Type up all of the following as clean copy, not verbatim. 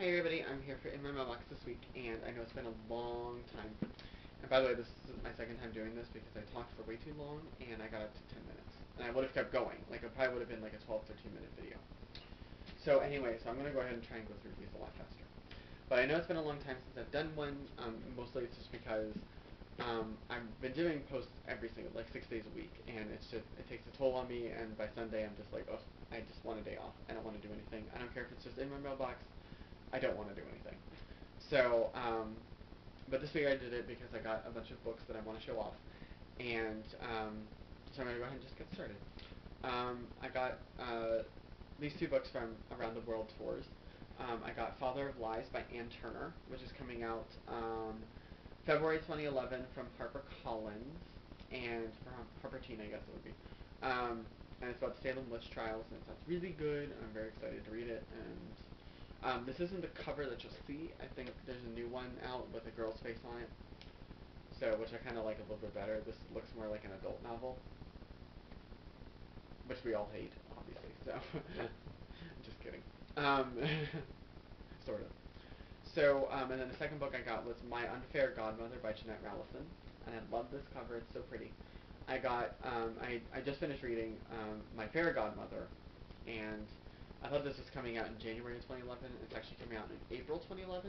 Hi everybody, I'm here for In My Mailbox this week, and I know it's been a long time. And by the way, this is my second time doing this because I talked for way too long, and I got up to 10 minutes. And I would have kept going, like it probably would have been like a 12, 13-minute video. So anyway, I'm going to go ahead and try and go through these a lot faster. But I know it's been a long time since I've done one, mostly it's just because I've been doing posts every single, like 6 days a week, and it takes a toll on me, and by Sunday I'm just like, ugh, I just want a day off. I don't want to do anything. I don't care if it's just in my mailbox. I don't want to do anything. So, but this week I did it because I got a bunch of books that I want to show off, and so I'm going to go ahead and just get started. I got these two books from Around the World Tours. I got Father of Lies by Ann Turner, which is coming out February 2011 from HarperCollins, and from Harper Teen, I guess it would be. And it's about the Salem witch trials, and it sounds really good, and I'm very excited to read it. And this isn't the cover that you'll see. I think there's a new one out with a girl's face on it, so which I kind of like a little bit better. This looks more like an adult novel, which we all hate, obviously. So, just kidding. Sort of. So, and then the second book I got was My Unfair Godmother by Jeanette Rallison, and I love this cover. It's so pretty. I got, I just finished reading My Fair Godmother, and I thought this was coming out in January of 2011. It's actually coming out in April 2011,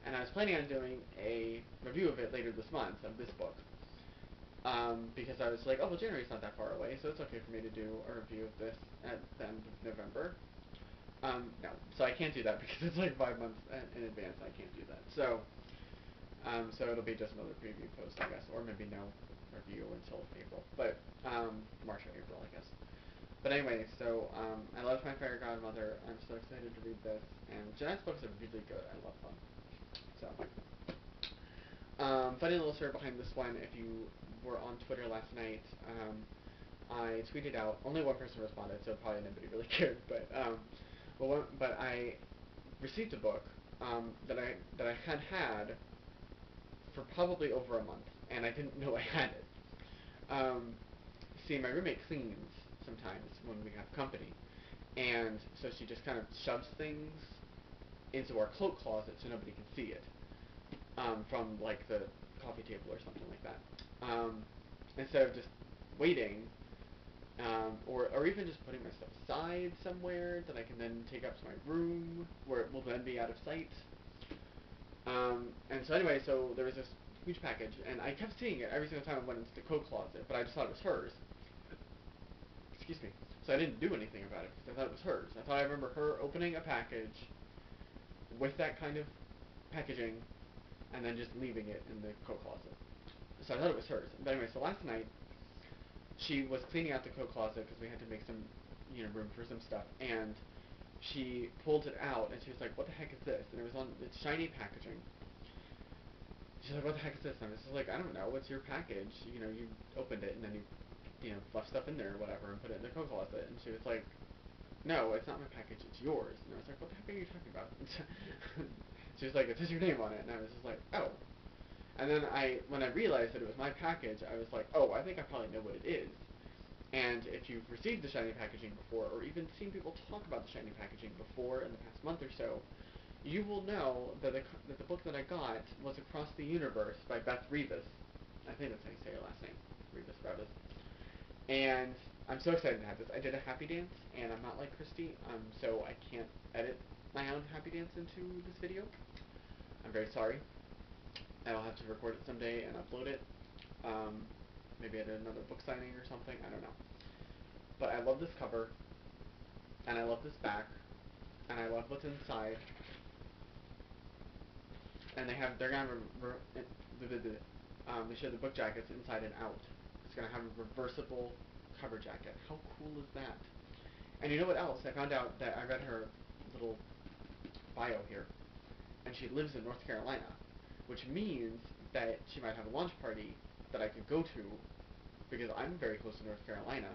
and I was planning on doing a review of it later this month, of this book, because I was like, oh, well, January's not that far away, so it's okay for me to do a review of this at the end of November. No, so I can't do that because it's like 5 months in advance. I can't do that. So, so it'll be just another preview post, I guess, or maybe no review until April, but March or April, I guess. But anyway, so I love My Fairy Godmother. I'm so excited to read this, and Jeanette's books are really good. I love them. So, funny little story behind this one. If you were on Twitter last night, I tweeted out. Only one person responded, so probably nobody really cared. But I received a book that I had for probably over a month, and I didn't know I had it. See, my roommate cleans sometimes when we have company, and so she just kind of shoves things into our cloak closet so nobody can see it, from like the coffee table or something like that. Instead of just waiting, or even just putting my stuff aside somewhere that I can then take up to my room where it will then be out of sight. And so anyway, so there was this huge package, and I kept seeing it every single time I went into the coat closet, but I just thought it was hers. Excuse me. So I didn't do anything about it because I thought it was hers. I thought I remember her opening a package with that kind of packaging and then just leaving it in the coat closet. So I thought it was hers. But anyway, so last night she was cleaning out the coat closet because we had to make some, room for some stuff, and she pulled it out and she was like, "What the heck is this?" And it was on its shiny packaging. She's like, "What the heck is this?" And I was just like, "I don't know. What's your package? You opened it and then you left stuff in there or whatever and put it in the coat closet." And she was like, "No, it's not my package. It's yours." And I was like, "What the heck are you talking about?" She was like, "It says your name on it." And I was just like, "Oh." And then when I realized that it was my package, I was like, "Oh, I think I probably know what it is." And if you've received the shiny packaging before, or even seen people talk about the shiny packaging before in the past month or so, you will know that the book that I got was Across the Universe by Beth Revis. I think that's how you say her last name, Revis. And I'm so excited to have this. I did a happy dance, and I'm not like Christy, so I can't edit my own happy dance into this video. I'm very sorry. I'll have to record it someday and upload it. Maybe at another book signing or something. I don't know. But I love this cover, and I love this back, and I love what's inside. And they're gonna they show the book jackets inside and out. It's gonna have a reversible cover jacket. How cool is that? And you know what else? I found out that I read her little bio here, and she lives in North Carolina, which means that she might have a launch party that I could go to, because I'm very close to North Carolina.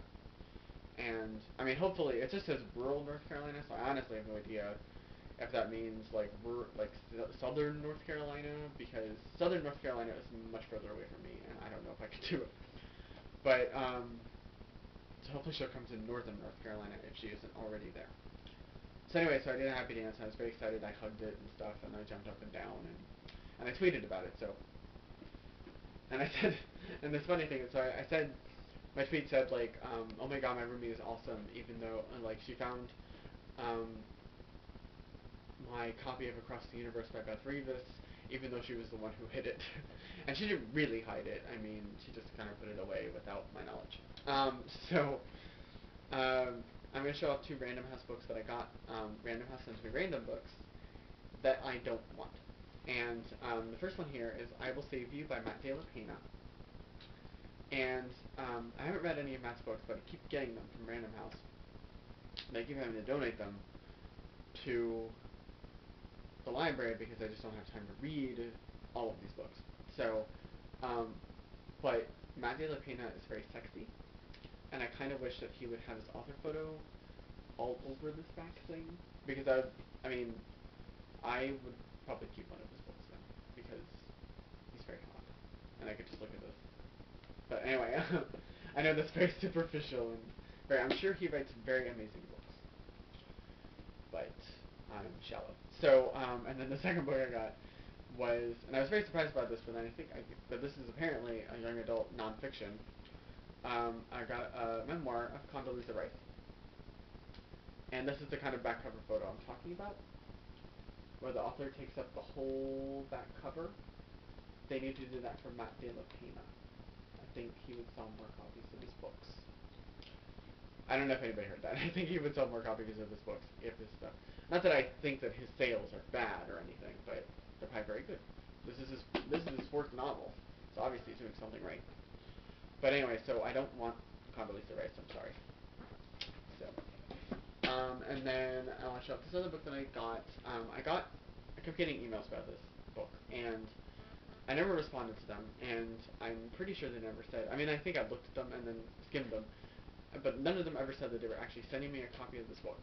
And I mean, hopefully, it just says rural North Carolina, so I honestly have no idea if that means like southern North Carolina, because southern North Carolina is much further away from me, and I don't know if I could do it. But so hopefully she'll come to northern North Carolina if she isn't already there. So anyway, so I did a happy dance, and I was very excited. I hugged it and stuff, and I jumped up and down, and I tweeted about it. So, and I said, and this funny thing is, so I said, my tweet said like, oh my god, my roomie is awesome, even though like she found um, my copy of Across the Universe by Beth Revis, even though she was the one who hid it, and she didn't really hide it. I mean, she just kind of put it away without my knowledge. So I'm going to show off two Random House books that I got. Random House sends me random books that I don't want. And the first one here is I Will Save You by Matt De La Pena. And I haven't read any of Matt's books, but I keep getting them from Random House. And I keep having to donate them to the library because I just don't have time to read all of these books. So, but Matt De La Pena is very sexy, and I kind of wish that he would have his author photo all over this back thing, because I mean, I would probably keep one of his books then, because he's very hot, and I could just look at this. But anyway, I know that's very superficial, and I'm sure he writes very amazing books, but I'm shallow. So, and then the second book I got was, and I was very surprised about this, but then but this is apparently a young adult nonfiction. I got a memoir of Condoleezza Rice. And this is the kind of back cover photo I'm talking about, where the author takes up the whole back cover. They need to do that for Matt De La Pena. I think he would sell more copies of his books. I don't know if anybody heard that. I think he would sell more copies of his books if his stuff. Not that I think that his sales are bad or anything, but they're probably very good. This is his fourth novel, so obviously he's doing something right. But anyway, so I don't want Condoleezza Rice. I'm sorry. So, and then I want to show up this other book that I got. I kept getting emails about this book, and I never responded to them, and I'm pretty sure they never said. I mean, I think I looked at them and then skimmed them, but none of them ever said that they were actually sending me a copy of this book.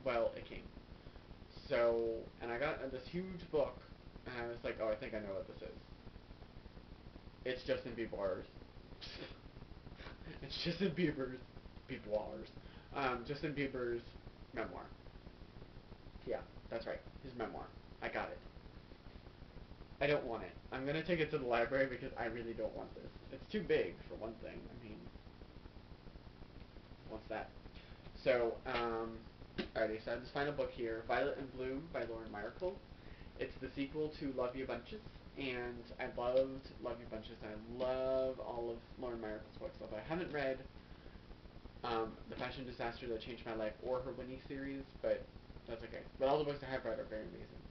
Well, it came. So, and I got this huge book, and I was like, oh, I think I know what this is. It's Justin Bieber's. It's Justin Bieber's memoir. Yeah, that's right. His memoir. I got it. I don't want it. I'm gonna take it to the library because I really don't want this. It's too big for one thing. I mean, what's that? So, alrighty, so I have this final book here, Violet and Bloom by Lauren Myerkel. It's the sequel to Love You Bunches, and I loved Love You Bunches, and I love all of Lauren Myerkel's books, although I haven't read The Fashion Disaster That Changed My Life or her Winnie series, but that's okay. But all the books I have read are very amazing.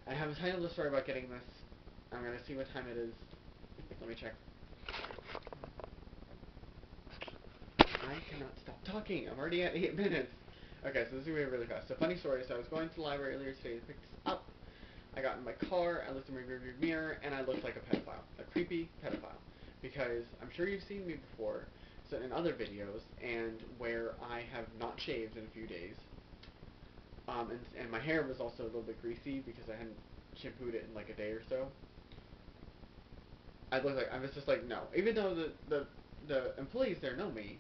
I have a tiny little story about getting this. I'm going to see what time it is. Let me check. I cannot stop talking. I'm already at 8 minutes. Okay, so this is going to be really fast. So funny story. So I was going to the library earlier today to pick this up. I got in my car, I looked in my rearview mirror, and I looked like a pedophile. A creepy pedophile. Because I'm sure you've seen me before, so in other videos, and where I have not shaved in a few days. And my hair was also a little bit greasy because I hadn't shampooed it in like a day or so. I was just like, no. Even though the employees there know me,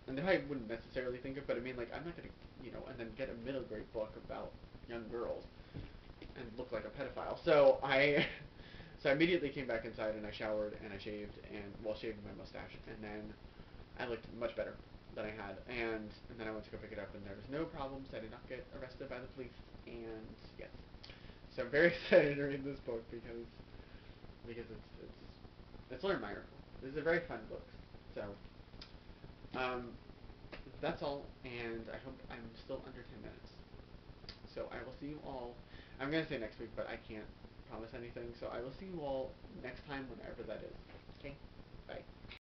and they probably wouldn't necessarily think it, but I mean, like, I'm not gonna, and then get a middle grade book about young girls and look like a pedophile. So so I immediately came back inside and I showered and I shaved while shaving my mustache, and then I looked much better than I had, and then I went to go pick it up, and there was no problems. I did not get arrested by the police, and yes, so I'm very excited to read this book because it's Lauren Myerkel. This is a very fun book. So that's all, and I hope I'm still under 10 minutes. So I will see you all. I'm gonna say next week, but I can't promise anything. So I will see you all next time, whenever that is. Okay, bye.